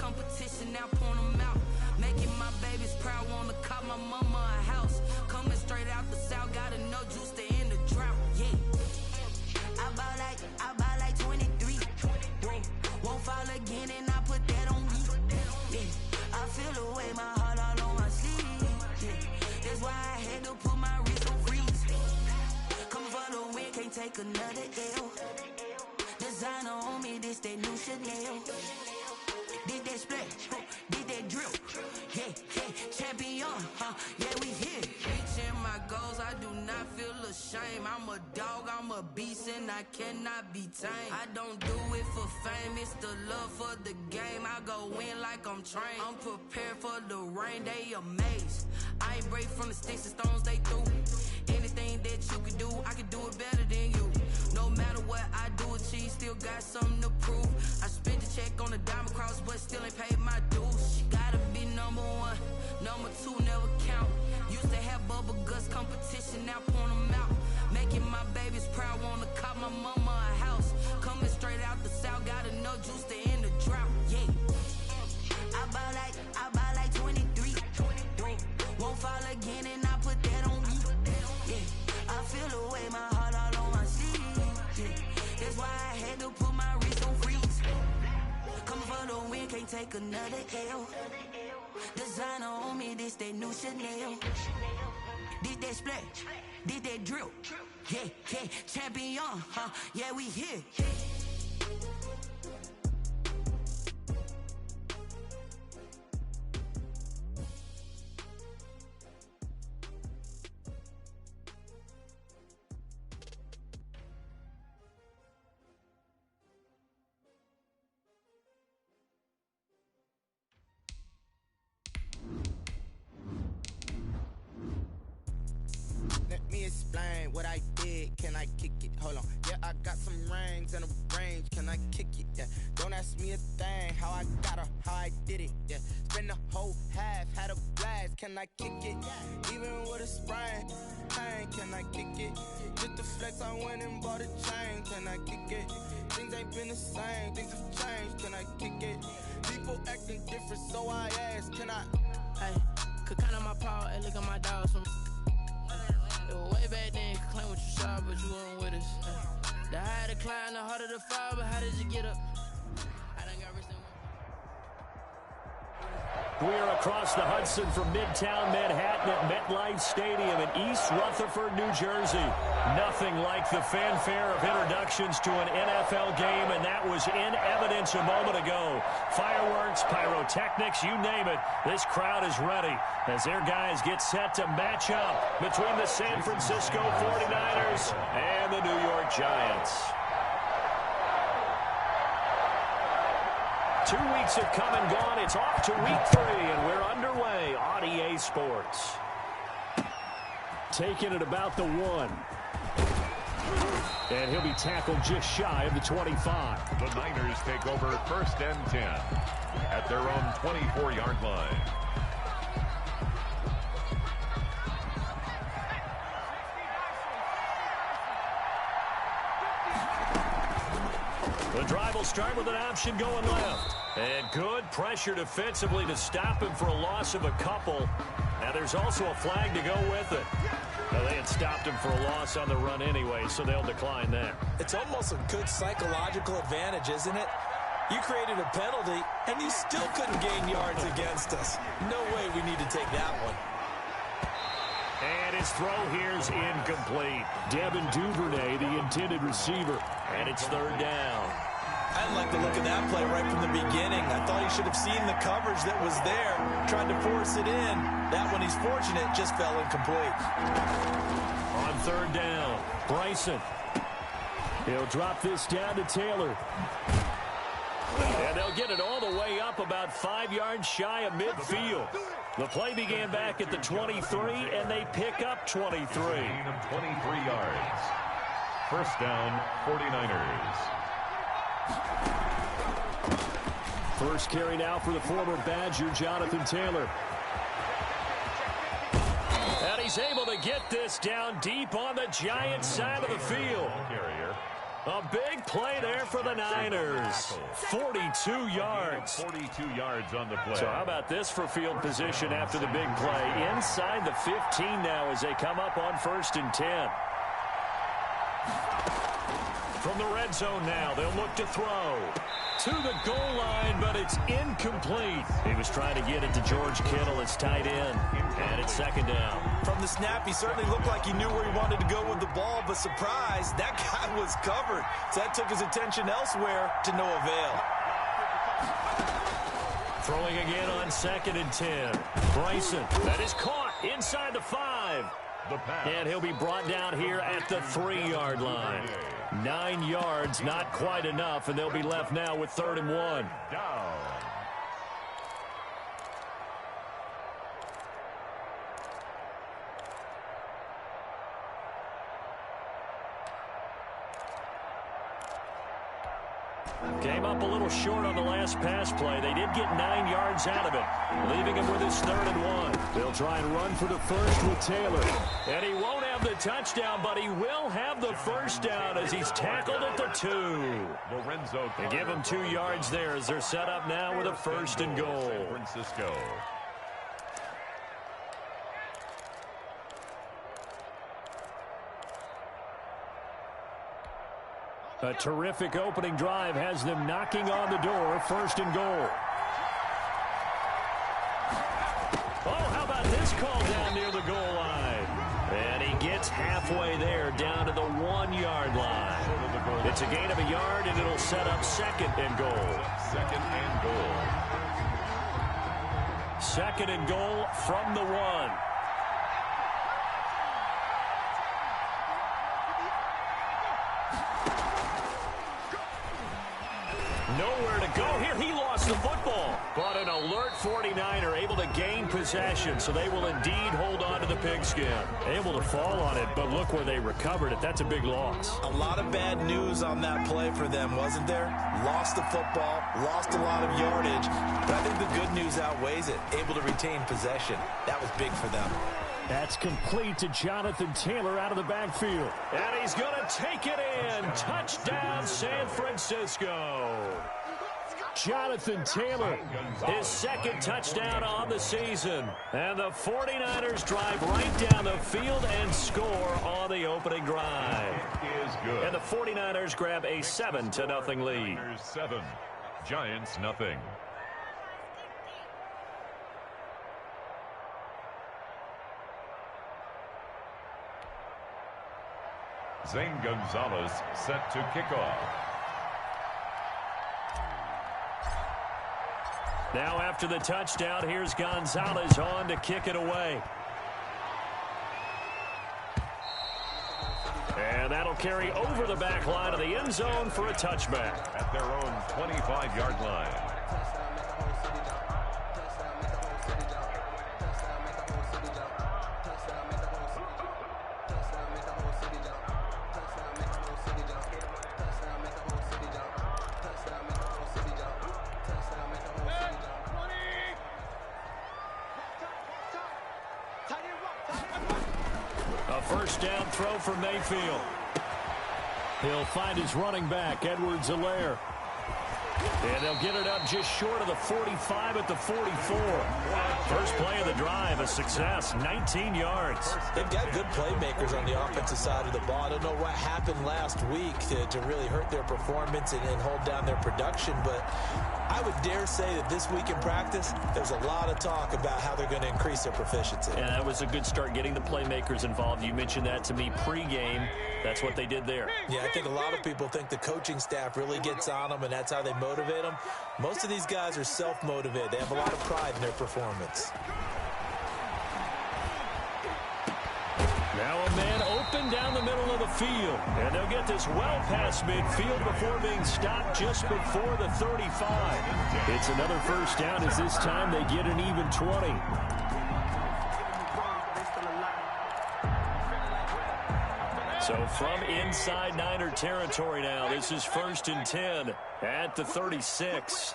competition, now point them out. Making my babies proud, wanna cop my mama a house. Coming straight out the south, got enough juice to end the drought, yeah. I buy like 23. Whoa, won't fall again and I put that on me. Yeah, I feel the way, my heart all on my sleeve. Yeah, that's why I had to put my wrist on freeze. Coming for the win, can't take another L. Designer on me, this that new Chanel. Did that splash, did that drill. Yeah, champion, yeah, we here. Reaching my goals, I do not feel ashamed. I'm a dog, I'm a beast, and I cannot be tamed. I don't do it for fame, it's the love for the game. I go in like I'm trained. I'm prepared for the rain, they amazed. I ain't break from the sticks and stones they threw. Anything that you can do, I can do it better than you. No matter what I do, achieve, still got something to prove. I spent the check on the diamond cross, but still ain't paid my dues. Gotta be number one, number two never count. Used to have bubble guts competition, now point them out. Making my babies proud, wanna cop my mama a house. Coming straight out the south, got enough juice to end the drought, yeah. I buy like 23. Whoa, won't fall again and I put that on me. Yeah, I feel the way, my heart all on my sleeve. Yeah, that's why I had to put my wrist on freeze. Coming for the win, can't take another L. Designer on me, this that new Chanel. Did that splash, did that drill. Yeah, champion, yeah, we here. Explain what I did, can I kick it? Hold on, yeah, I got some rings and a range, can I kick it? Yeah, don't ask me a thing, how I got her, how I did it. Yeah, spend the whole half, had a blast, can I kick it? Even with a sprain, pain, can I kick it? Just the flex, I went and bought a chain, can I kick it? Things ain't been the same, things have changed, can I kick it? People acting different, so I ask, can I? Hey, could count on my power, and look at my dogs from. Way back then, you could claim what you saw, but you weren't with us. The higher the climb, the harder the fall, but how did you get up? I done got rich and We are across the Hudson from Midtown Manhattan at MetLife Stadium in East Rutherford, New Jersey. Nothing like the fanfare of introductions to an NFL game, and that was in evidence a moment ago. Fireworks, pyrotechnics, you name it. This crowd is ready as their guys get set to match up between the San Francisco 49ers and the New York Giants. 2 weeks have come and gone. It's off to week 3, and we're underway on EA Sports. Taking it about the 1. And he'll be tackled just shy of the 25. The Niners take over 1st and 10 at their own 24-yard line. The drive will start with an option going left. And good pressure defensively to stop him for a loss of a couple. Now there's also a flag to go with it. Now, they had stopped him for a loss on the run anyway, so they'll decline that. It's almost a good psychological advantage, isn't it? You created a penalty, and you still couldn't gain yards against us. No way we need to take that one. And his throw here's incomplete. Devin Duvernay, the intended receiver. And it's 3rd down. I didn't like the look of that play right from the beginning. I thought he should have seen the coverage that was there, tried to force it in. That one, he's fortunate, just fell incomplete. On 3rd down, Bryson. He'll drop this down to Taylor. And they'll get it all the way up about 5 yards shy of midfield. The play began back at the 23, and they pick up 23. 23 yards. 1st down, 49ers. First carry now for the former Badger, Jonathan Taylor. And he's able to get this down deep on the Giants side of the field. A big play there for the Niners. 42 yards. 42 yards on the play. So how about this for field position after the big play? Inside the 15 now as they come up on 1st and 10. From the red zone now, they'll look to throw. To the goal line, but it's incomplete. He was trying to get it to George Kittle, his tight end, and it's 2nd down. From the snap, he certainly looked like he knew where he wanted to go with the ball, but surprise, that guy was covered. So that took his attention elsewhere to no avail. Throwing again on 2nd and 10. Bryson, that is caught inside the 5. And he'll be brought down here at the 3-yard line. 9 yards, not quite enough, and they'll be left now with 3rd and 1. Down. Came up a little short on the last pass play. They did get 9 yards out of it, leaving him with his 3rd and 1. They'll try and run for the first with Taylor. And he won't have the touchdown, but he will have the first down as he's tackled at the 2. Lorenzo, they give him 2 yards there as they're set up now with a 1st and goal. San Francisco. A terrific opening drive has them knocking on the door. 1st and goal. Oh, how about this call down near the goal line? And he gets halfway there, down to the 1-yard line. It's a gain of a yard, and it'll set up 2nd and goal. 2nd and goal. 2nd and goal from the 1. Nowhere to go here. He lost the football. But an alert 49er able to gain possession, so they will indeed hold on to the pigskin. Able to fall on it, but look where they recovered it. That's a big loss. A lot of bad news on that play for them, wasn't there? Lost the football, lost a lot of yardage, but I think the good news outweighs it. Able to retain possession. That was big for them. That's complete to Jonathan Taylor out of the backfield. And he's going to take it in. Touchdown, San Francisco. Jonathan Taylor, his 2nd touchdown on the season. And the 49ers drive right down the field and score on the opening drive. It is good. And the 49ers grab a 7-0 lead. 7, Giants nothing. Zane Gonzalez set to kick off. Now after the touchdown, here's Gonzalez on to kick it away. And that'll carry over the back line of the end zone for a touchback. At their own 25-yard line. First down throw for Mayfield. He'll find his running back, Edwards-Helaire. And they'll get it up just short of the 45 at the 44. First play of the drive, a success, 19 yards. They've got good playmakers on the offensive side of the ball. I don't know what happened last week to really hurt their performance and hold down their production, but I would dare say that this week in practice, there's a lot of talk about how they're going to increase their proficiency. And that was a good start, getting the playmakers involved. You mentioned that to me pregame. That's what they did there. Yeah, I think a lot of people think the coaching staff really gets on them, and that's how they motivate them. Most of these guys are self-motivated. They have a lot of pride in their performance. Now a man open down the middle of the field. And they'll get this well past midfield before being stopped just before the 35. It's another first down as this time they get an even 20. So from inside Niner territory now, this is 1st and 10 at the 36.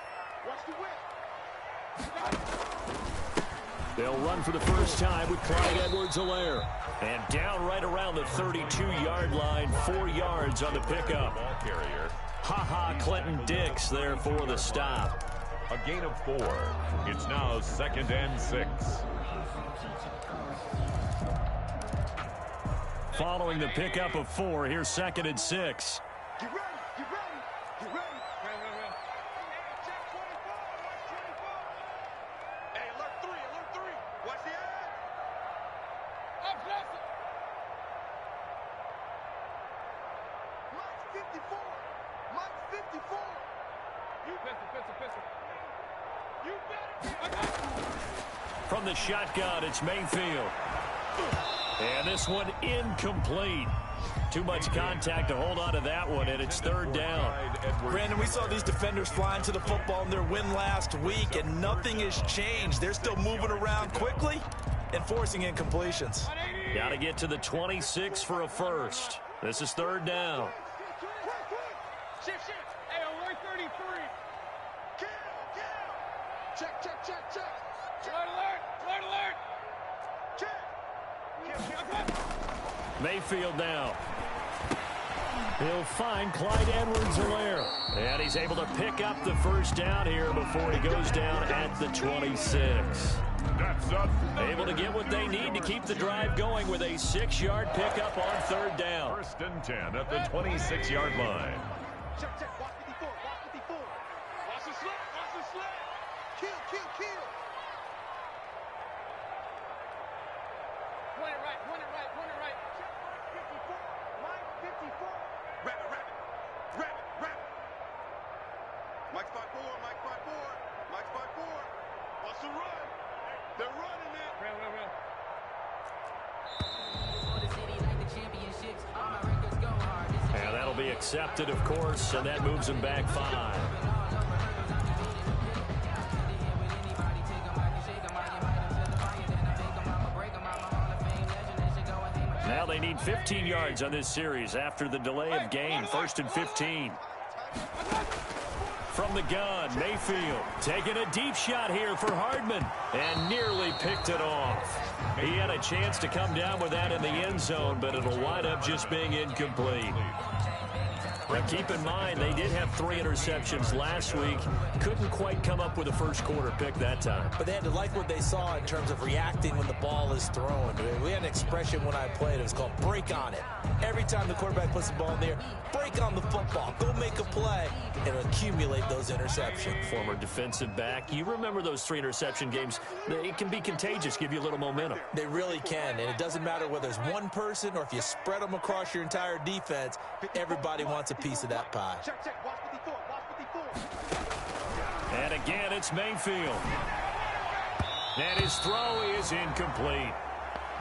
They'll run for the first time with Clyde Edwards-Helaire. And down right around the 32-yard line, 4 yards on the pickup. Ball carrier. Ha-ha, Clinton Dix there for the stop. A gain of 4. It's now 2nd and 6. Following the pickup of 4, here's 2nd and 6. Get ready, get ready, get ready. Check 24, watch 24. Hey, alert 3, watch the ad. Up, blessed. Mike's 54. You pistol. You better. From the shotgun, it's Mayfield. And this one incomplete. Too much contact to hold on to that one, and it's 3rd down. Brandon, we saw these defenders flying to the football in their win last week, and nothing has changed. They're still moving around quickly and forcing incompletions. Got to get to the 26 for a first. This is 3rd down. Shift. Hey, alert 33. Kill. Check. Alert. Check. Mayfield now. He'll find Clyde Edwards-Helaire. And he's able to pick up the first down here before he goes down at the 26. That's up. Able to get what they need to keep the drive going with a 6-yard pickup on 3rd down. 1st and 10 at the 26-yard line. Check. Watch 54. Watch the sled. Kill. Point it right. Check Mike 54. Rabbit. Mike spot 4. Watch the run. They're running it. Real. And that'll be accepted, of course, and that moves him back 5. Now they need 15 yards on this series after the delay of game. 1st and 15. From the gun, Mayfield taking a deep shot here for Hardman and nearly picked it off. He had a chance to come down with that in the end zone, but it'll wind up just being incomplete. But keep in mind, they did have 3 interceptions last week. Couldn't quite come up with a first quarter pick that time. But they had to like what they saw in terms of reacting when the ball is thrown. We had an expression when I played. It was called break on it. Every time the quarterback puts the ball in there, break on the football. Go make a play and accumulate those interceptions. Former defensive back. You remember those 3 interception games. It can be contagious, give you a little momentum. They really can, and it doesn't matter whether it's one person or if you spread them across your entire defense. Everybody wants a piece of that pie. Check. Watch 54. And again, it's Mayfield. And his throw is incomplete.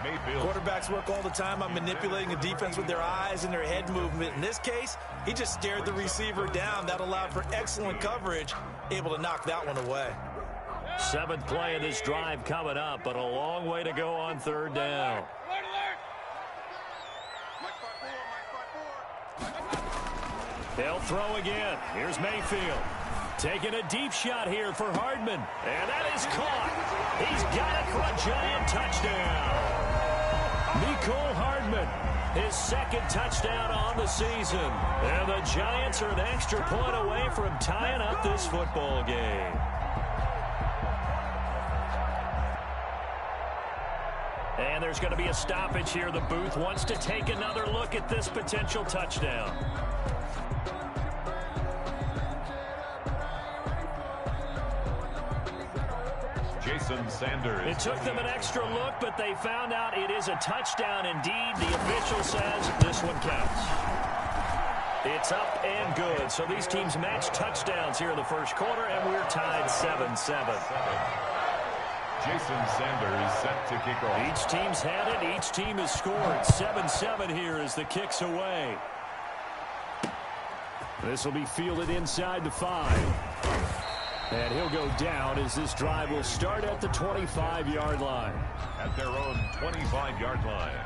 Mayfield. Quarterbacks work all the time on manipulating the defense with their eyes and their head movement. In this case, he just stared the receiver down. That allowed for excellent coverage, able to knock that one away. 7th play of this drive coming up, but a long way to go on 3rd down. They'll throw again. Here's Mayfield. Taking a deep shot here for Hardman. And that is caught. He's got it for a Giant touchdown. Mecole Hardman, his 2nd touchdown on the season. And the Giants are an extra point away from tying up this football game. And there's going to be a stoppage here. The booth wants to take another look at this potential touchdown. Jason Sanders. It took them an extra look, but they found out it is a touchdown indeed. The official says this one counts. It's up and good. So these teams match touchdowns here in the first quarter, and we're tied 7-7. Jason Sanders set to kick off. Each team's had it. Each team has scored. 7-7 here as the kick's away. This will be fielded inside the 5. And he'll go down as this drive will start at the 25-yard line. At their own 25-yard line.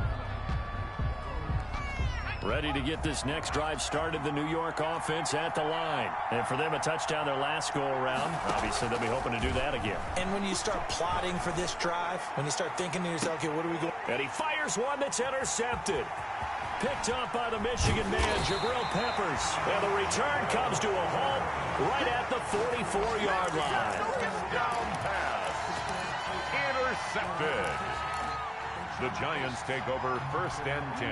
Ready to get this next drive started, the New York offense at the line. And for them, a touchdown their last go-around. Obviously, they'll be hoping to do that again. And when you start plotting for this drive, when you start thinking to yourself, okay, what are we going? And he fires one that's intercepted. Picked up by the Michigan man, Jabril Peppers. And the return comes to a halt right at the 44-yard line. Down pass. Intercepted. The Giants take over 1st and 10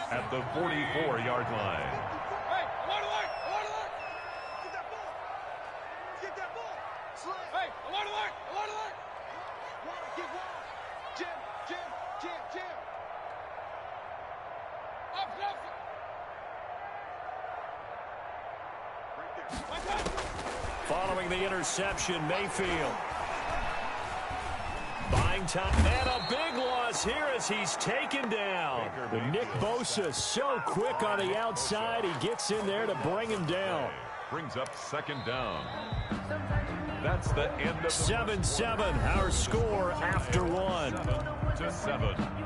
at the 44-yard line. Hey, alert, alert, alert, alert. Get that ball. Get that ball. Slam. Hey, alert, alert, alert, alert. Water, get water. Jim, Jim, Jim, Jim. Up, Nelson. Right there. Watch out. Following the interception, Mayfield. Buying time, and a big loss here as he's taken down. Nick Bosa so quick on the outside, he gets in there to bring him down. Brings up 2nd down. That's the end of 7-7, our score after one. 7-7.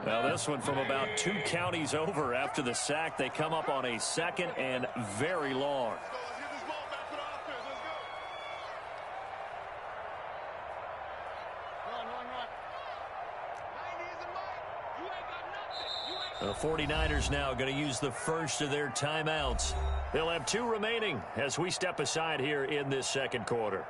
Now this one from about 2 counties over after the sack. They come up on a 2nd and very long. The 49ers now going to use the first of their timeouts. They'll have 2 remaining as we step aside here in this 2nd quarter.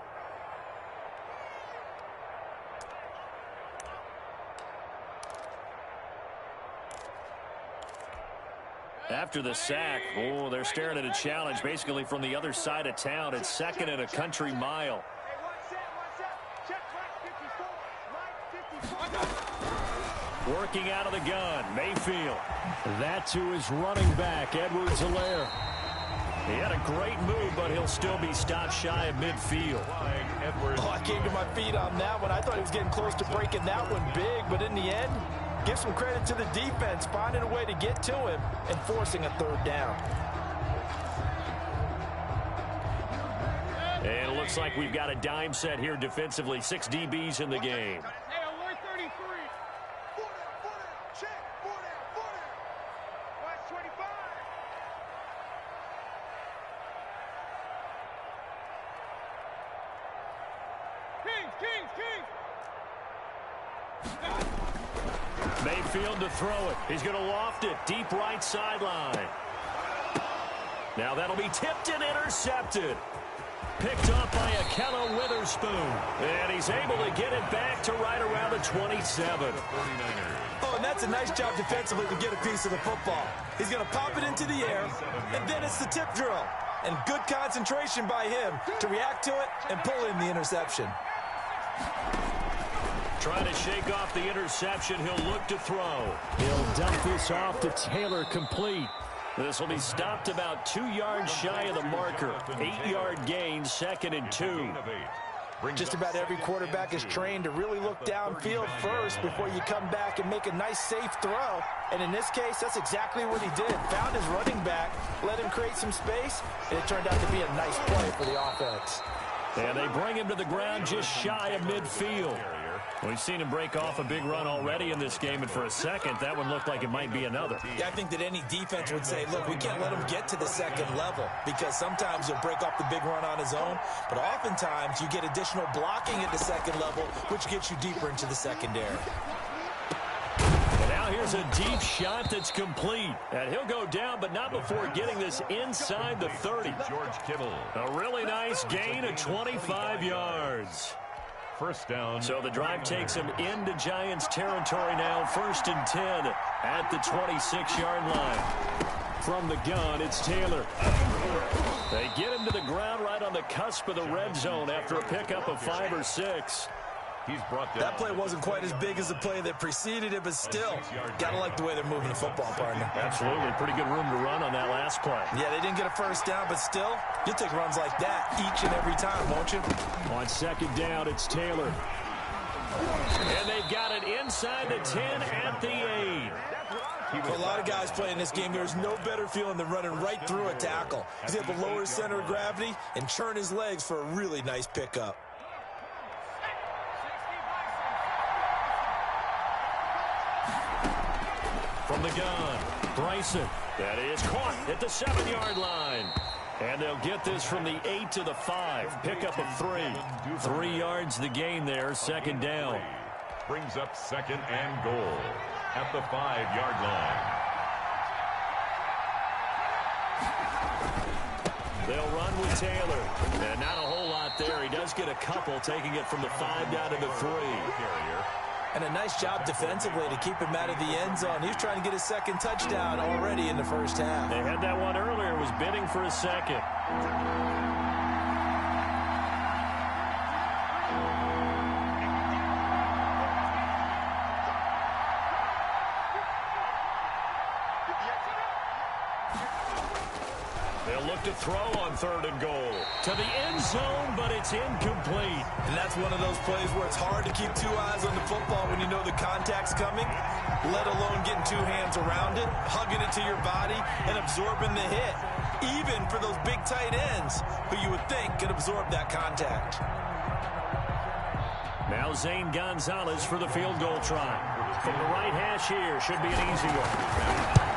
After the sack, they're staring at a challenge basically from the other side of town. It's 2nd and a country mile. Working out of the gun, Mayfield. That's who is running back, Edwards-Helaire. He had a great move, but he'll still be stopped shy of midfield. I came to my feet on that one. I thought he was getting close to breaking that one big, but in the end, give some credit to the defense, finding a way to get to him and forcing a 3rd down. And it looks like we've got a dime set here defensively. 6 DBs in the game. Hey, alert 33. 4 down, check. 4 down. Watch 25. Kings. Mayfield to throw it. He's going to loft it. Deep right sideline. Now that'll be tipped and intercepted. Picked up by Akello Witherspoon. And he's able to get it back to right around the 27. Oh, and that's a nice job defensively to get a piece of the football. He's going to pop it into the air, and then it's the tip drill. And good concentration by him to react to it and pull in the interception. Trying to shake off the interception. He'll look to throw. He'll dump this off to Taylor, complete. This will be stopped about 2 yards shy of the marker. 8-yard gain, 2nd and 2. Just about every quarterback is trained to really look downfield first before you come back and make a nice, safe throw. And in this case, that's exactly what he did. Found his running back, let him create some space, and it turned out to be a nice play for the offense. And they bring him to the ground just shy of midfield. We've seen him break off a big run already in this game, and for a second, that one looked like it might be another. Yeah, I think that any defense would say, look, we can't let him get to the 2nd level, because sometimes he'll break off the big run on his own, but oftentimes you get additional blocking at the 2nd level, which gets you deeper into the secondary. And now here's a deep shot that's complete, and he'll go down, but not before getting this inside the 30. George Kittle. A really nice gain of 25 yards. 1st down. So the drive takes him into Giants territory now. 1st and 10 at the 26-yard line. From the gun, it's Taylor. They get him to the ground right on the cusp of the red zone after a pickup of 5 or 6. He's brought down. That play wasn't quite as big as the play that preceded it, but still, got to like the way they're moving the football, partner. Absolutely. Pretty good room to run on that last play. Yeah, they didn't get a 1st down, but still, you'll take runs like that each and every time, won't you? On 2nd down, it's Taylor. And they've got it inside the 10 at the 8. For a lot of guys playing this game, there's no better feeling than running right through a tackle. He's able to lower his center of gravity and churn his legs for a really nice pickup. From the gun, Bryson. That is caught at the 7-yard line. And they'll get this from the 8 to the 5. Pickup of 3. 3 yards the gain there, second down. Brings up second and goal at the 5-yard line. They'll run with Taylor. And not a whole lot there. He does get a couple, taking it from the 5 down to the 3. And a nice job defensively to keep him out of the end zone. He was trying to get his second touchdown already in the first half. They had that one earlier, was bidding for a second. They'll look to throw on 3rd and goal. To the end zone, but it's incomplete. And that's one of those plays where it's hard to keep 2 eyes on the football when you know the contact's coming, let alone getting 2 hands around it, hugging it to your body, and absorbing the hit, even for those big tight ends who you would think could absorb that contact. Now Zane Gonzalez for the field goal try. From the right hash here, should be an easy one.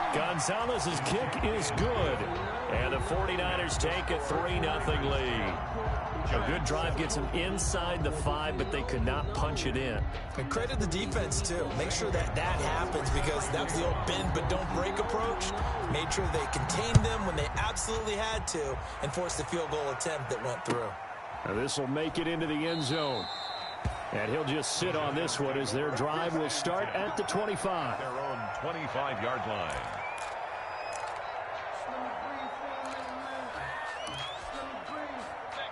Gonzalez's kick is good. And the 49ers take a 3-0 lead. A good drive gets them inside the 5, but they could not punch it in. And credit the defense, too. Make sure that happens because that was the old bend but don't break approach. Made sure they contained them when they absolutely had to and forced the field goal attempt that went through. Now this will make it into the end zone. And he'll just sit on this one as their drive will start at the 25. Their own 25-yard line.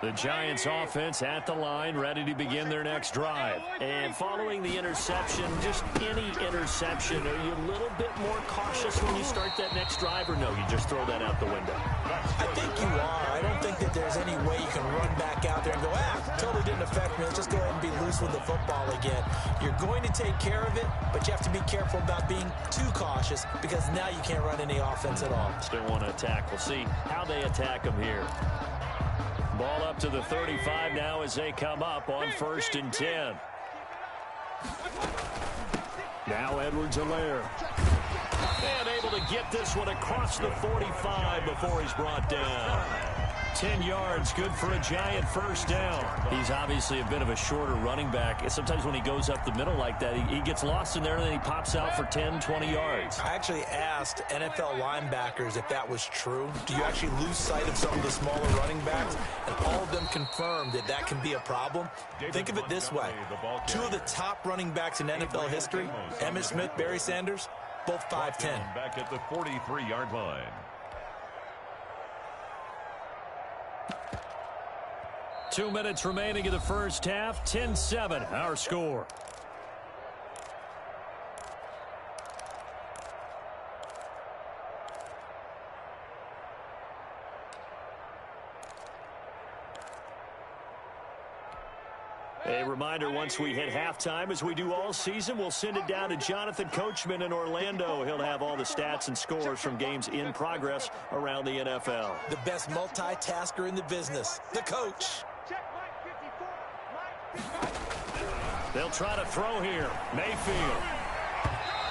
The Giants offense at the line, ready to begin their next drive. And following the interception, just any interception, are you a little bit more cautious when you start that next drive, or no, you just throw that out the window? I think you are. I don't think that there's any way you can run back out there and go, totally didn't affect me. Let's just go ahead and be loose with the football again. You're going to take care of it, but you have to be careful about being too cautious because now you can't run any offense at all. Still want to attack. We'll see how they attack them here. Ball up to the 35 now as they come up on 1st and 10. Now Edwards-Helaire. And able to get this one across the 45 before he's brought down. 10 yards, good for a Giant first down. He's obviously a bit of a shorter running back. Sometimes when he goes up the middle like that, he gets lost in there and then he pops out for 10, 20 yards. I actually asked NFL linebackers if that was true. Do you actually lose sight of some of the smaller running backs? And all of them confirmed that that can be a problem. Think of it this way. 2 of the top running backs in NFL history, Emmitt Smith, Barry Sanders, both 5'10". Back at the 43-yard line. Two minutes remaining in the first half. 10-7, our score. A reminder, once we hit halftime, as we do all season, we'll send it down to Jonathan Coachman in Orlando. He'll have all the stats and scores from games in progress around the NFL. The best multitasker in the business, the coach. They'll try to throw here. Mayfield.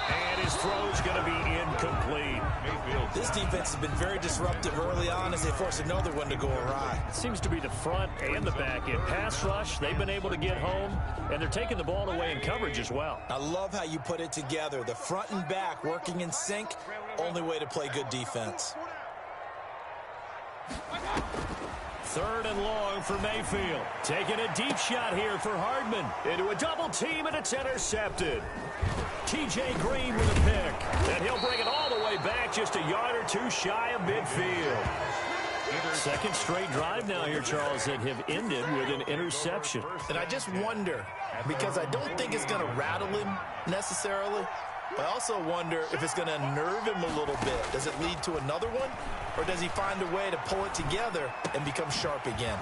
And his throw's going to be incomplete. This defense has been very disruptive early on as they force another one to go awry. It seems to be the front and the back end. Pass rush, they've been able to get home, and they're taking the ball away in coverage as well. I love how you put it together. The front and back working in sync, only way to play good defense. 3rd and long for Mayfield. Taking a deep shot here for Hardman. Into a double team, and it's intercepted. T.J. Green with a pick. And he'll bring it all the way back, just a yard or two shy of midfield. Second straight drive now here, Charles, that have ended with an interception. And I just wonder, because I don't think it's going to rattle him necessarily, But I also wonder if it's going to unnerve him a little bit. Does it lead to another one? Or does he find a way to pull it together and become sharp again?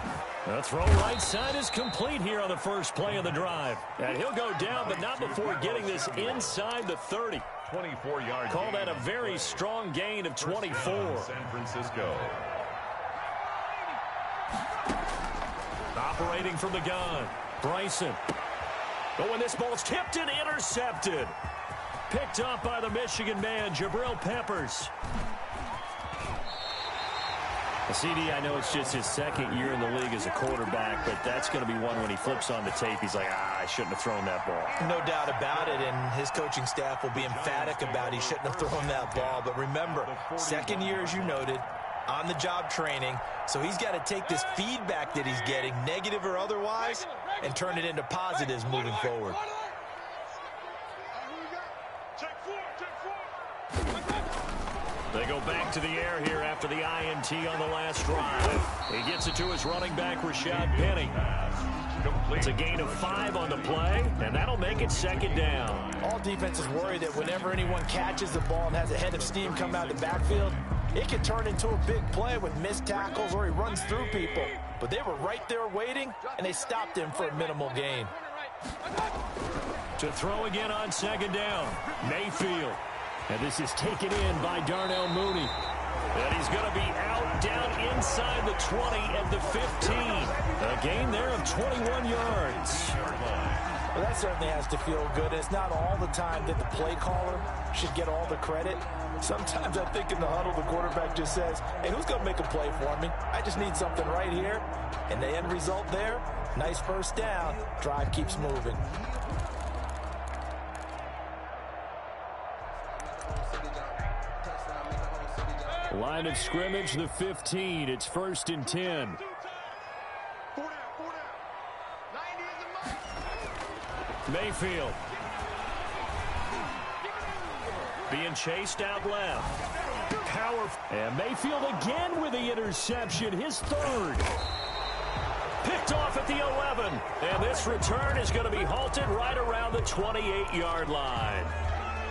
The throw right side is complete here on the first play of the drive. And he'll go down, but not before getting this inside the 30. 24-yard. Call that a very strong gain of 24. San Francisco. Operating from the gun, Bryson. Oh, and this ball's tipped and intercepted. Picked up by the Michigan man, Jabril Peppers. CD, I know it's just his second year in the league as a quarterback, but that's going to be one when he flips on the tape. He's like, I shouldn't have thrown that ball. No doubt about it, and his coaching staff will be emphatic about he shouldn't have thrown that ball. But remember, second year, as you noted, on-the-job training, so he's got to take this feedback that he's getting, negative or otherwise, and turn it into positives moving forward. They go back to the air here after the INT on the last drive. He gets it to his running back, Rashad Penny. It's a gain of 5 on the play, and that'll make it second down. All defenses worry that whenever anyone catches the ball and has a head of steam come out of the backfield, it can turn into a big play with missed tackles or he runs through people. But they were right there waiting, and they stopped him for a minimal gain. To throw again on second down, Mayfield. And this is taken in by Darnell Mooney. And he's going to be out down inside the 20 at the 15. A gain there of 21 yards. Well, that certainly has to feel good. It's not all the time that the play caller should get all the credit. Sometimes I think in the huddle, the quarterback just says, hey, who's going to make a play for me? I just need something right here. And the end result there, nice first down. Drive keeps moving. Line of scrimmage, the 15. It's 1st and 10. Mayfield. Being chased out left. Powerful. And Mayfield again with the interception. His third. Picked off at the 11. And this return is going to be halted right around the 28-yard line.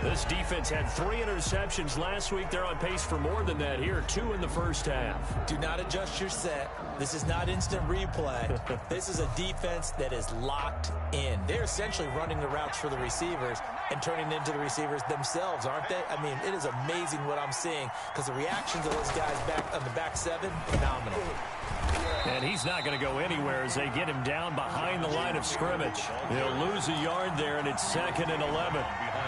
This defense had 3 interceptions last week. They're on pace for more than that here. 2 in the first half. Do not adjust your set. This is not instant replay. This is a defense that is locked in. They're essentially running the routes for the receivers and turning into the receivers themselves, aren't they? I mean, it is amazing what I'm seeing because the reactions of those guys back on the back 7, phenomenal. And he's not going to go anywhere as they get him down behind the line of scrimmage. They'll lose a yard there, and it's 2nd and 11.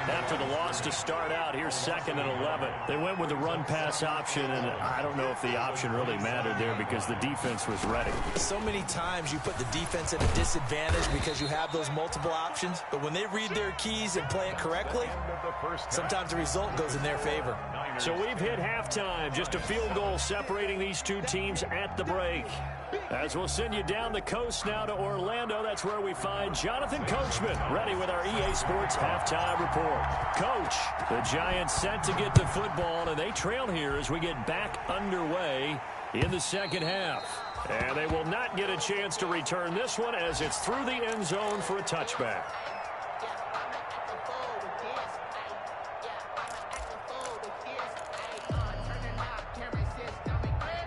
After the loss to start out, here's 2nd and 11. They went with the run-pass option, and I don't know if the option really mattered there because the defense was ready. So many times you put the defense at a disadvantage because you have those multiple options, but when they read their keys and play it correctly, sometimes the result goes in their favor. So we've hit halftime. Just a field goal separating these two teams at the break. As we'll send you down the coast now to Orlando, that's where we find Jonathan Coachman ready with our EA Sports halftime report. Coach, the Giants set to get the football, and they trail here as we get back underway in the second half. And they will not get a chance to return this one as it's through the end zone for a touchback.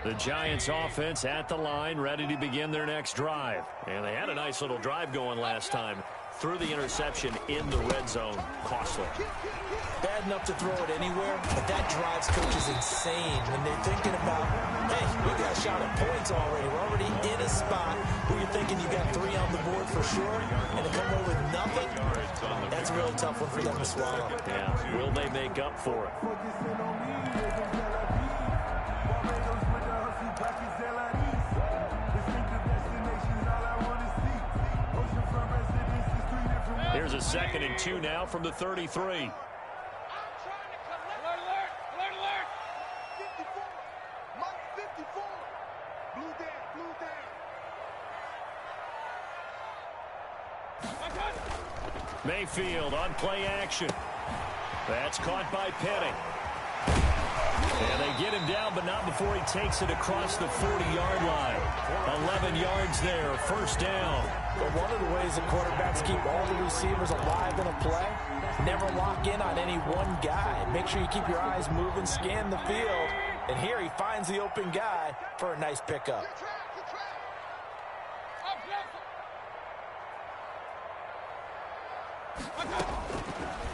The Giants offense at the line, ready to begin their next drive. And they had a nice little drive going last time. Through the interception in the red zone. Costly. Bad enough to throw it anywhere, but that drives coaches insane when they're thinking about, hey, we got a shot at points already. We're already in a spot where you're thinking you got 3 on the board for sure, and to come away with nothing, that's a really tough one for them to swallow. Yeah, will they make up for it? Here's a 2nd and 2 now from the 33. Mayfield on play action. That's caught by Penny. And they get him down, but not before he takes it across the 40-yard line. 11 yards there, 1st down. But one of the ways the quarterbacks keep all the receivers alive in a play never lock in on any one guy. Make sure you keep your eyes moving, scan the field. And here he finds the open guy for a nice pickup.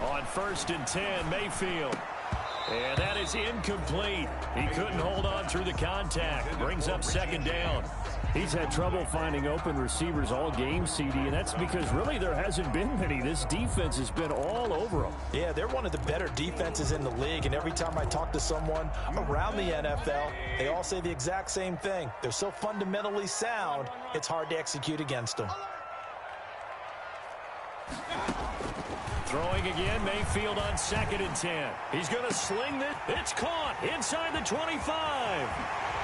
On 1st and 10, Mayfield. And that is incomplete. He couldn't hold on through the contact. Brings up 2nd down. He's had trouble finding open receivers all game, CD, and that's because really there hasn't been many. This defense has been all over them. Yeah, they're one of the better defenses in the league, and every time I talk to someone around the NFL, they all say the exact same thing. They're so fundamentally sound, it's hard to execute against them. Throwing again, Mayfield on 2nd and 10. He's going to sling it. It's caught inside the 25.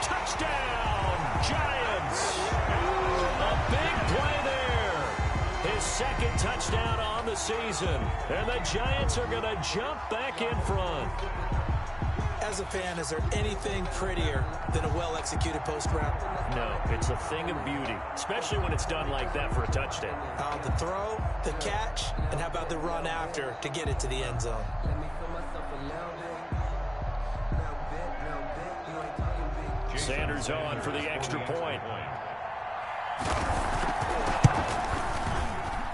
Touchdown, Giants. A big play there. His 2nd touchdown on the season. And the Giants are going to jump back in front. As a fan, is there anything prettier than a well-executed post route? No, it's a thing of beauty, especially when it's done like that for a touchdown. The throw, the catch, and how about the run after to get it to the end zone? Sanders on for the extra point.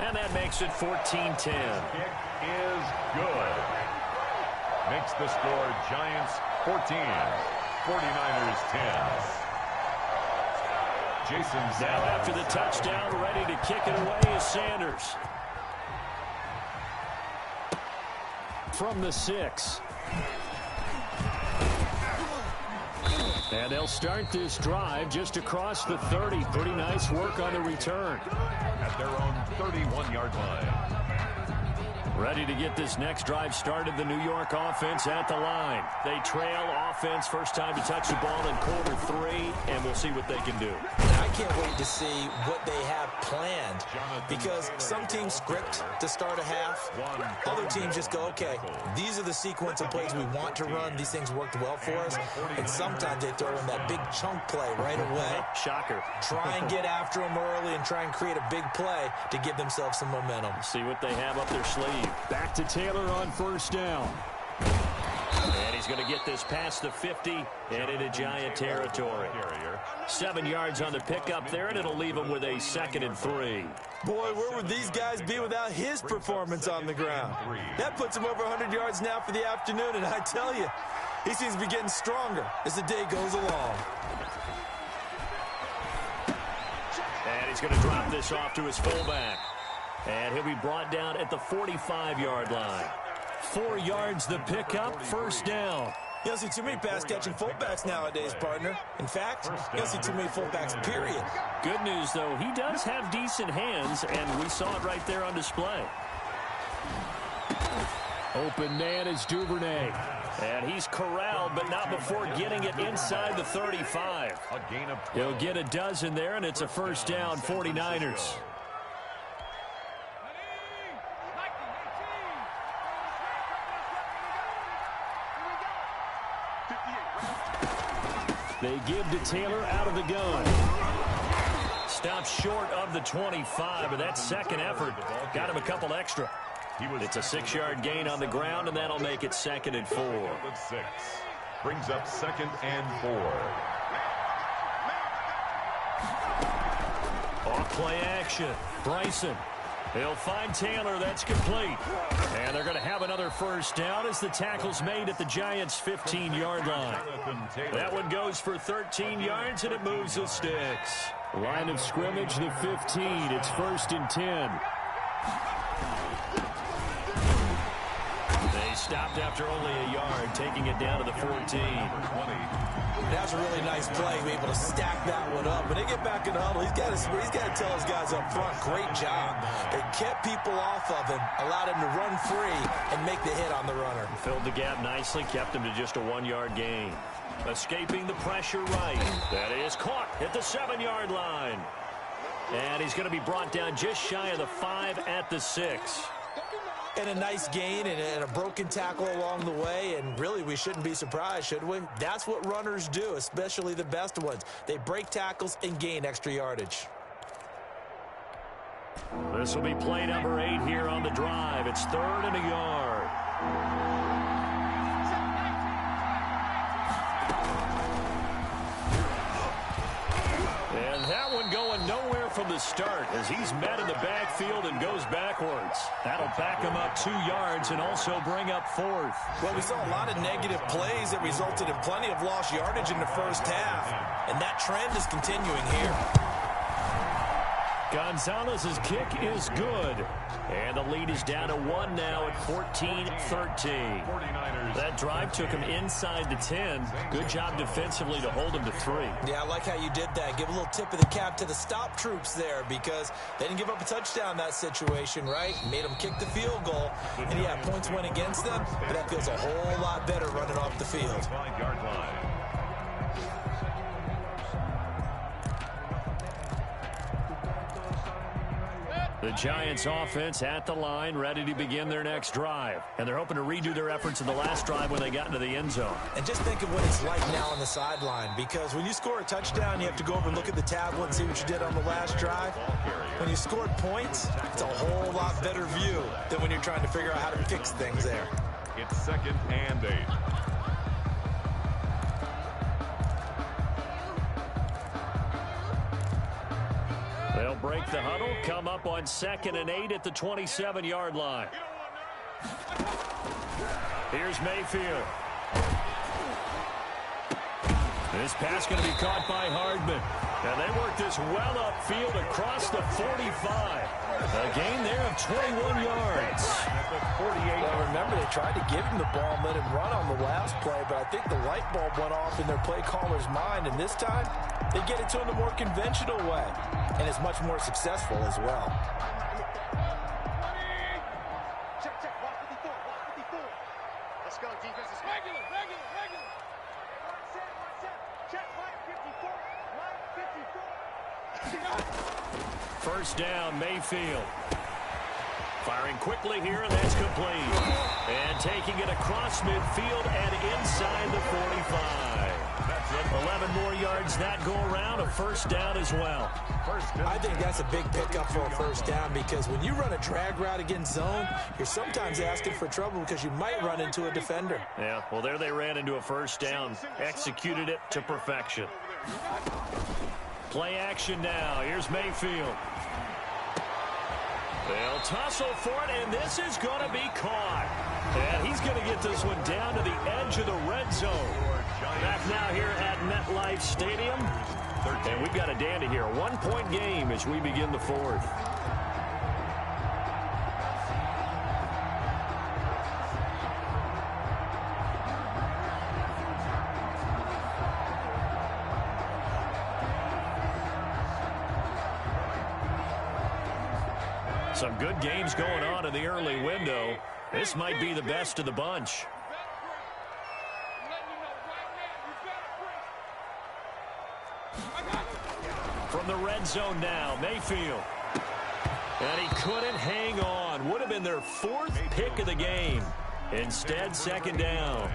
And that makes it 14-10. Kick is good. Makes the score Giants 14, 49ers 10. Jason now after the touchdown, ready to kick it away is Sanders. From the 6. And they'll start this drive just across the 30. Pretty nice work on the return. At their own 31-yard line. Ready to get this next drive started, the New York offense at the line. They trail offense, first time to touch the ball in quarter 3, and we'll see what they can do. I can't wait to see what they have planned, because some teams script to start a half. Other teams just go, okay, these are the sequence of plays we want to run. These things worked well for us. And sometimes they throw in that big chunk play right away. Shocker. Try and get after them early and try and create a big play to give themselves some momentum. See what they have up their sleeve. Back to Taylor on 1st down. And he's going to get this past the 50 and into Giant territory. 7 yards on the pickup there, and it'll leave him with a 2nd and 3. Boy, where would these guys be without his performance on the ground? That puts him over 100 yards now for the afternoon, and I tell you, he seems to be getting stronger as the day goes along. And he's going to drop this off to his fullback. And he'll be brought down at the 45-yard line. 4 yards the pickup, 1st down. You don't see too many pass-catching fullbacks nowadays, partner. In fact, you don't see too many fullbacks, period. Good news, though, he does have decent hands, and we saw it right there on display. Open man is Duvernay. And he's corralled, but not before getting it inside the 35. A gain of 12. He'll get a dozen there, and it's a 1st down, 49ers. They give to Taylor out of the gun. Stops short of the 25, but that 2nd effort got him a couple extra. It's a 6-yard gain on the ground, and that'll make it 2nd and 4. 6. Brings up 2nd and 4. Off play action. Bryson. He'll find Taylor. That's complete. And they're going to have another 1st down as the tackle's made at the Giants' 15-yard line. That one goes for 13 yards, and it moves the sticks. Line of scrimmage, the 15. It's 1st and 10. They stopped after only a yard, taking it down to the 14. That was a really nice play, be able to stack that one up. When they get back in the huddle, he's got to tell his guys up front, great job. They kept people off of him, allowed him to run free and make the hit on the runner. Filled the gap nicely, kept him to just a 1-yard gain. Escaping the pressure right. That is caught at the 7-yard line. And he's going to be brought down just shy of the 5 at the 6. And a nice gain and a broken tackle along the way, and really we shouldn't be surprised, should we? That's what runners do, especially the best ones. They break tackles and gain extra yardage. This will be play number 8 here on the drive. It's 3rd and a yard. And that one going nowhere from the start as he's met in the backfield and goes backwards. That'll back him up 2 yards and also bring up 4th. Well, we saw a lot of negative plays that resulted in plenty of lost yardage in the first half, and that trend is continuing here. Gonzalez's kick is good. And the lead is down to 1 now at 14-13. That drive took him inside the 10. Good job defensively to hold him to 3. Yeah, I like how you did that. Give a little tip of the cap to the stop troops there because they didn't give up a touchdown in that situation, right? Made them kick the field goal. And, yeah, points went against them, but that feels a whole lot better running off the field. 5-yard line. The Giants offense at the line, ready to begin their next drive. And they're hoping to redo their efforts in the last drive when they got into the end zone. And just think of what it's like now on the sideline, because when you score a touchdown, you have to go over and look at the tablet and see what you did on the last drive. When you scored points, it's a whole lot better view than when you're trying to figure out how to fix things there. It's 2nd and 8. They'll break the huddle, come up on 2nd and 8 at the 27-yard line. Here's Mayfield. This pass going to be caught by Hardman. And they work this well upfield across the 45. A gain there of 21 yards. Well, remember, they tried to give him the ball and let him run on the last play, but I think the light bulb went off in their play caller's mind, and this time they get it to him the more conventional way, and it's much more successful as well. Check, watch 54, watch 54. Let's go, defense. Regular. Check, line 54. First down, Mayfield. Firing quickly here, and that's complete. And taking it across midfield and inside the 45. 11 more yards that go around, a first down as well. I think that's a big pickup for a first down because when you run a drag route against zone, you're sometimes asking for trouble because you might run into a defender. Yeah, well, there they ran into a first down. Executed it to perfection. Play action now. Here's Mayfield. They'll tussle for it, and this is going to be caught. And he's going to get this one down to the edge of the red zone. Back now here at MetLife Stadium. And we've got a dandy here. A 1-point game as we begin the 4th. Some good games going on in the early window. This might be the best of the bunch. From the red zone now, Mayfield. And he couldn't hang on. Would have been their 4th pick of the game. Instead, 2nd down.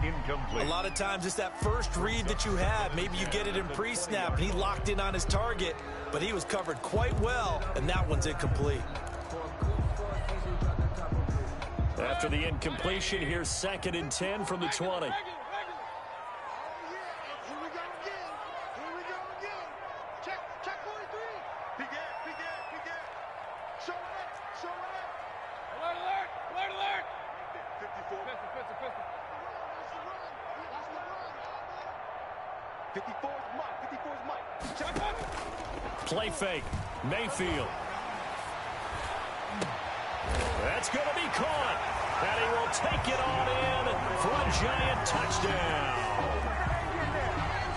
Incomplete. A lot of times it's that first read that you have. Maybe you get it in pre-snap, and he locked in on his target, but he was covered quite well, and that one's incomplete. After the incompletion, here's 2nd and 10 from the 20. Play fake. Mayfield. That's going to be caught. And he will take it on in for a Giant touchdown.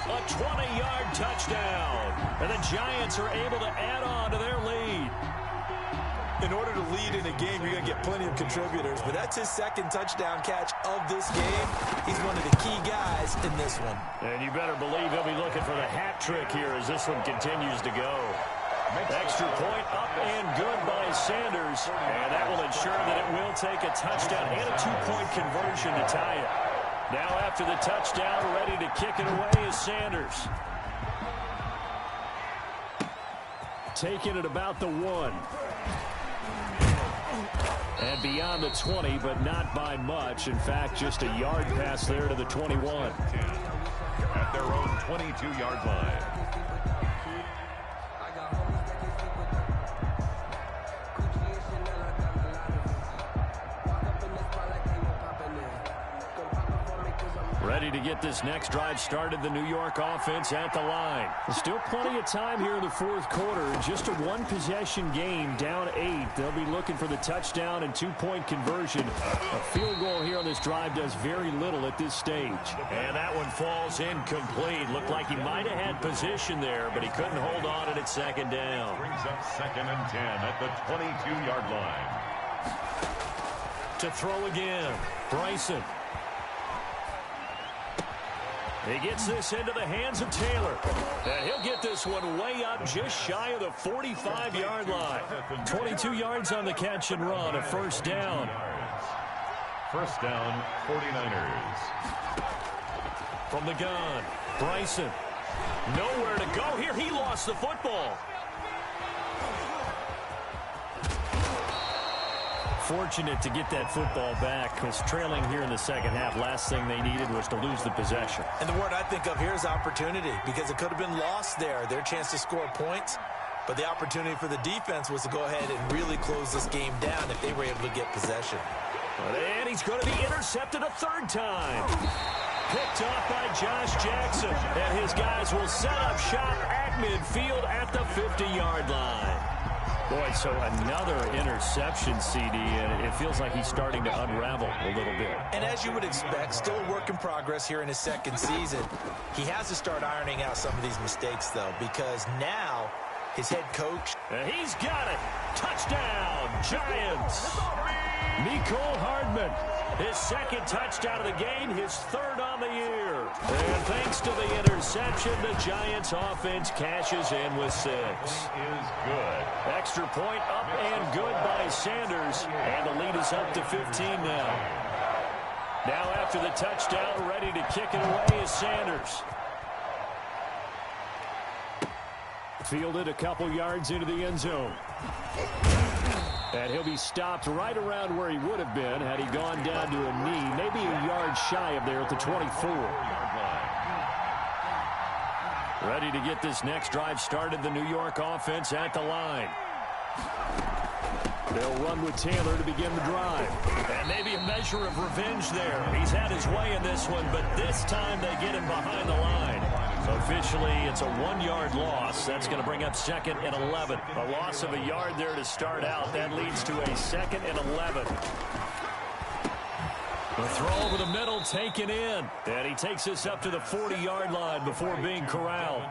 A 20-yard touchdown. And the Giants are able to add on to their lead. In order to lead in a game, you're going to get plenty of contributors, but that's his 2nd touchdown catch of this game. He's one of the key guys in this one. And you better believe he'll be looking for the hat trick here as this one continues to go. Extra point up and good by Sanders. And that will ensure that it will take a touchdown and a 2-point conversion to tie it. Now after the touchdown, ready to kick it away is Sanders. taken at about the 1. And beyond the 20, but not by much. In fact, just a yard pass there to the 21. At their own 22-yard line. Ready to get this next drive started, the New York offense at the line. Still plenty of time here in the fourth quarter. Just a one-possession game, down 8. They'll be looking for the touchdown and two-point conversion. A field goal here on this drive does very little at this stage. And that one falls incomplete. Looked like he might have had position there, but he couldn't hold on at second down. Brings up 2nd and 10 at the 22-yard line. To throw again, Bryson. He gets this into the hands of Taylor. And he'll get this one way up just shy of the 45-yard line. 22 yards on the catch and run, a first down. First down, 49ers. From the gun, Bryson. Nowhere to go here. He lost the football. Fortunate to get that football back, because trailing here in the second half, last thing they needed was to lose the possession. And the word I think of here is opportunity, because it could have been lost there, their chance to score points. But the opportunity for the defense was to go ahead and really close this game down if they were able to get possession. And he's going to be intercepted a third time. Picked off by Josh Jackson. And his guys will set up shop at midfield at the 50-yard line. Boy, so another interception, CD, and it feels like he's starting to unravel a little bit. And as you would expect, still a work in progress here in his second season. He has to start ironing out some of these mistakes, though, because now his head coach... And he's got it. Touchdown, Giants. Mecole Hardman, his second touchdown of the game, his third on the year. And thanks to the interception, the Giants offense cashes in with 6. Is good. Extra point up and good by Sanders. And the lead is up to 15 now. Now after the touchdown, ready to kick it away is Sanders. Fielded a couple yards into the end zone. And he'll be stopped right around where he would have been had he gone down to a knee, maybe a yard shy of there at the 24. Ready to get this next drive started, the New York offense at the line. They'll run with Taylor to begin the drive. And maybe a measure of revenge there. He's had his way in this one, but this time they get him behind the line. Officially, it's a 1-yard loss. That's going to bring up 2nd and 11. A loss of a yard there to start out. That leads to a 2nd and 11. The throw over the middle taken in. And he takes us up to the 40-yard line before being corralled.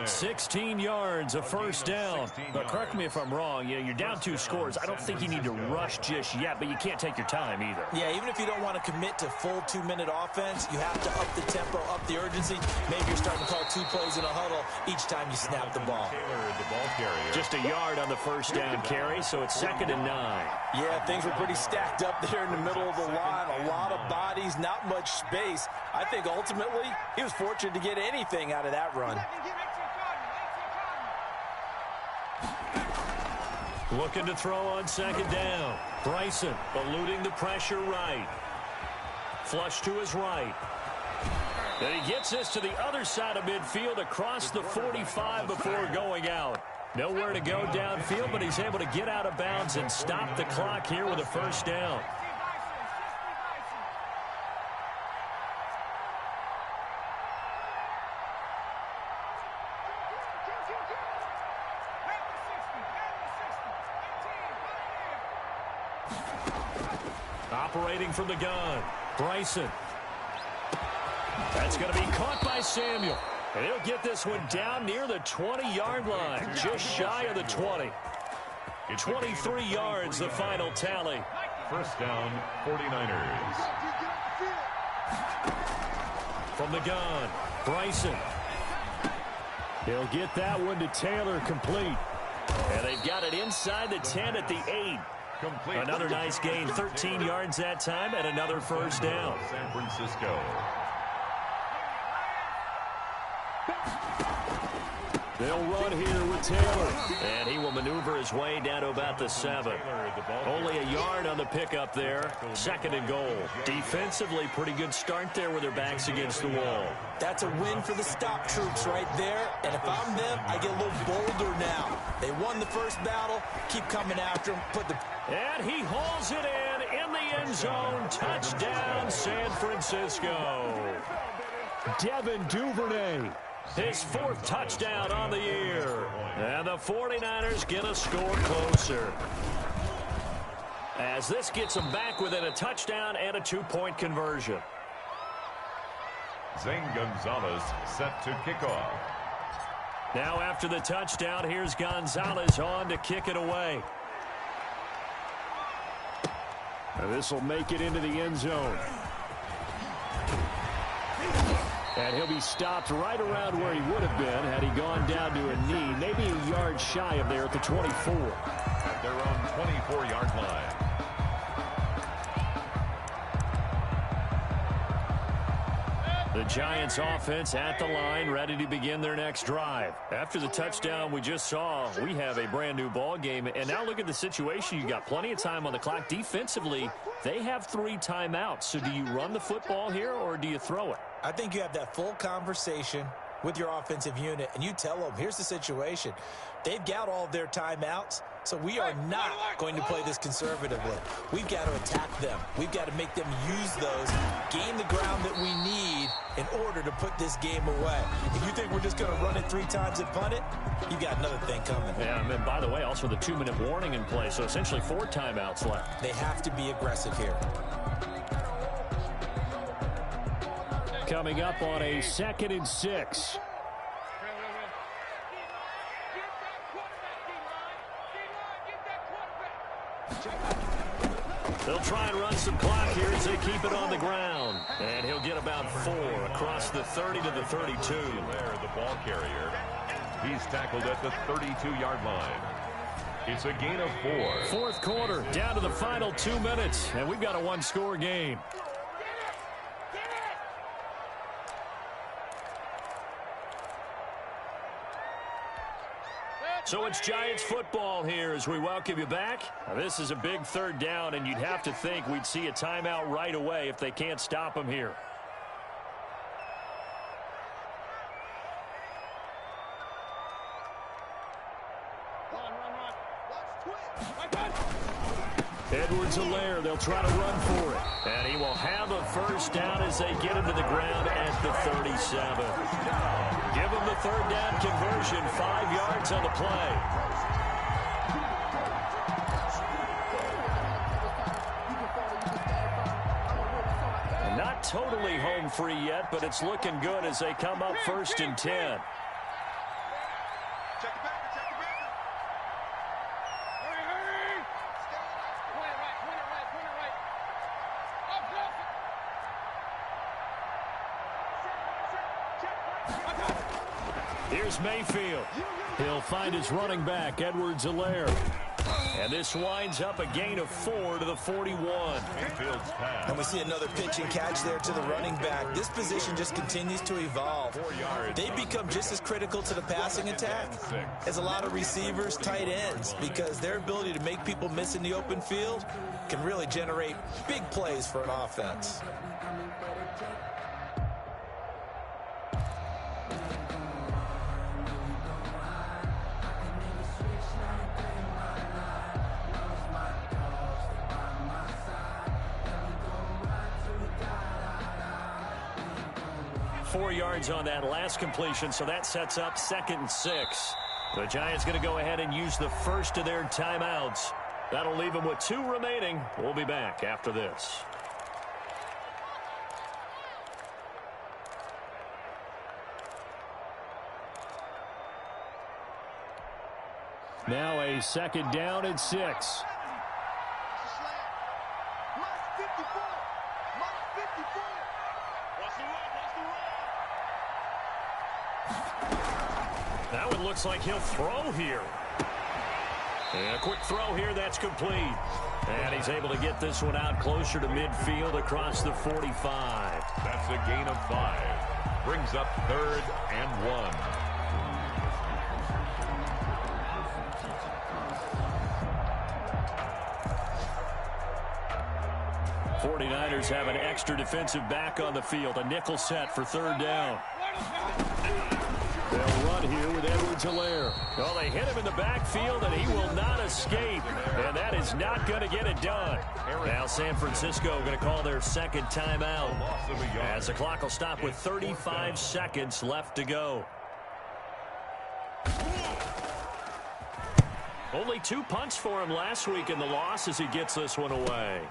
16 yards, a first down. But correct me if I'm wrong. You're down 2 scores. I don't think you need to rush just yet, but you can't take your time either. Yeah, even if you don't want to commit to full 2-minute offense, you have to up the tempo, up the urgency. Maybe you're starting to call 2 plays in a huddle each time you snap the ball. Just a yard on the first down carry, so it's 2nd and 9. Yeah, things were pretty stacked up there in the middle of the line. A lot of bodies, not much space. I think ultimately he was fortunate to get anything out of that run. Looking to throw on 2nd down. Bryson eluding the pressure right. Flush to his right. And he gets this to the other side of midfield across the 45 before going out. Nowhere to go downfield, but he's able to get out of bounds and stop the clock here with a first down. Operating from the gun, Bryson. That's going to be caught by Samuel. And he'll get this one down near the 20-yard line, just shy of the 20. 23 yards, the final tally. First down, 49ers. From the gun, Bryson. He'll get that one to Taylor, complete. And they've got it inside the 10 at the 8. Complete. Another nice gain, 13 yards that time, and another first down. San Francisco. They'll run here with Taylor. And he will maneuver his way down to about the 7. Only a yard on the pickup there. 2nd and goal. Defensively, pretty good start there with their backs against the wall. That's a win for the stop troops right there. And if I'm them, I get a little bolder now. They won the first battle. Keep coming after them. And he hauls it in the end zone. Touchdown, San Francisco. Devin Duvernay. His 4th touchdown on the year. And the 49ers get a score closer. As this gets them back within a touchdown and a 2-point conversion. Zane Gonzalez set to kick off. Now after the touchdown, here's Gonzalez on to kick it away. And this will make it into the end zone. And he'll be stopped right around where he would have been had he gone down to a knee, maybe a yard shy of there at the 24. At their own 24-yard line. The Giants offense at the line, ready to begin their next drive. After the touchdown we just saw, we have a brand new ball game. And now look at the situation. You got plenty of time on the clock. Defensively, they have 3 timeouts. So do you run the football here or do you throw it? I think you have that full conversation with your offensive unit, and you tell them, here's the situation. They've got all of their timeouts, so we are not going to play this conservatively. We've got to attack them. We've got to make them use those, gain the ground that we need in order to put this game away. If you think we're just going to run it 3 times and punt it, you've got another thing coming. Yeah, and by the way, also the 2-minute warning in play, so essentially 4 timeouts left. They have to be aggressive here. Coming up on a 2nd and 6. They'll try and run some clock here as they keep it on the ground. And he'll get about 4 across the 30 to the 32. There, the ball carrier. He's tackled at the 32-yard line. It's a gain of 4. 4th quarter, down to the final 2 minutes. And we've got a 1-score game. So it's Giants football here as we welcome you back. Now, this is a big 3rd down, and you'd have to think we'd see a timeout right away if they can't stop them here. Edwards-Helaire, they'll try to run for it. And he will have a 1st down as they get him to the ground at the 37. Give him the 3rd down conversion, 5 yards on the play. And not totally home free yet, but it's looking good as they come up 1st and 10. Here's Mayfield. He'll find his running back, Edwards-Helaire. And this winds up a gain of 4 to the 41. Mayfield's pass. And we see another pitch and catch there to the running back. This position just continues to evolve. They become just as critical to the passing attack as a lot of receivers, tight ends, because their ability to make people miss in the open field can really generate big plays for an offense. Yards on that last completion, so that sets up 2nd and 6. The Giants going to go ahead and use the 1st of their timeouts. That'll leave them with 2 remaining. We'll be back after this. Now a 2nd down and 6. That one looks like he'll throw here. And a quick throw here, that's complete. And he's able to get this one out closer to midfield across the 45. That's a gain of 5. Brings up 3rd and 1. 49ers have an extra defensive back on the field. A nickel set for third down. They'll run here with Edwards-Helaire. Well, they hit him in the backfield, and he will not escape. And that is not going to get it done. Now San Francisco going to call their second timeout, as the clock will stop with 35 seconds left to go. Only 2 punts for him last week in the loss as he gets this one away.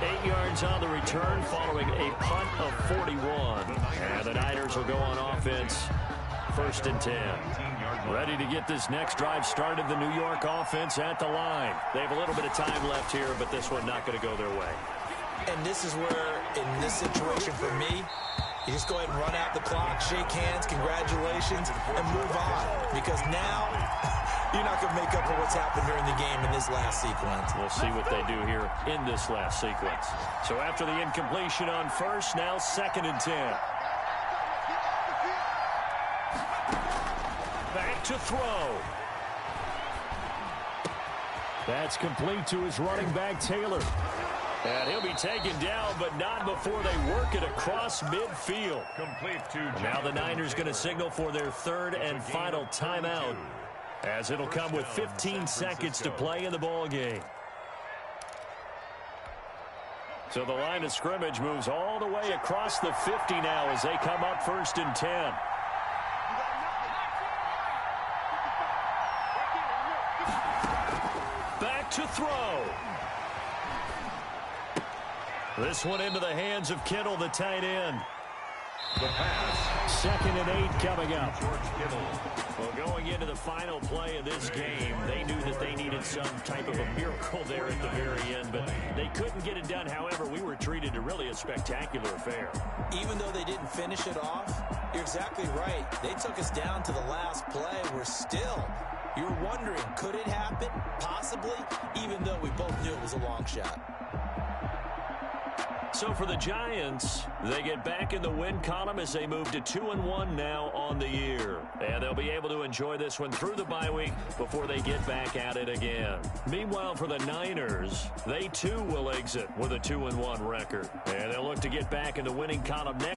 8 yards on the return following a punt of 41. And the Niners will go on offense, 1st and 10. Ready to get this next drive started, the New York offense at the line. They have a little bit of time left here, but this one not going to go their way. And this is where, in this situation for me, you just go ahead and run out the clock, shake hands, congratulations, and move on. Because now, you're not going to make up for what's happened during the game in this last sequence. We'll see what they do here in this last sequence. So after the incompletion on first, now 2nd and 10. Back to throw. That's complete to his running back, Taylor. And he'll be taken down, but not before they work it across midfield. Complete to now the Niners going to signal for their 3rd and final timeout, as it'll come with 15 seconds to play in the ball game. So the line of scrimmage moves all the way across the 50 now as they come up 1st and 10. Back to throw. This one into the hands of Kittle, the tight end. the pass. 2nd and 8 coming up. Well, going into the final play of this game, they knew that they needed some type of a miracle there at the very end, but they couldn't get it done. However, we were treated to really a spectacular affair. Even though they didn't finish it off, you're exactly right. They took us down to the last play. You're wondering, could it happen? Possibly, even though we both knew it was a long shot. So for the Giants, they get back in the win column as they move to 2-1 now on the year. And they'll be able to enjoy this one through the bye week before they get back at it again. Meanwhile, for the Niners, they too will exit with a 2-1 record. And they'll look to get back in the winning column next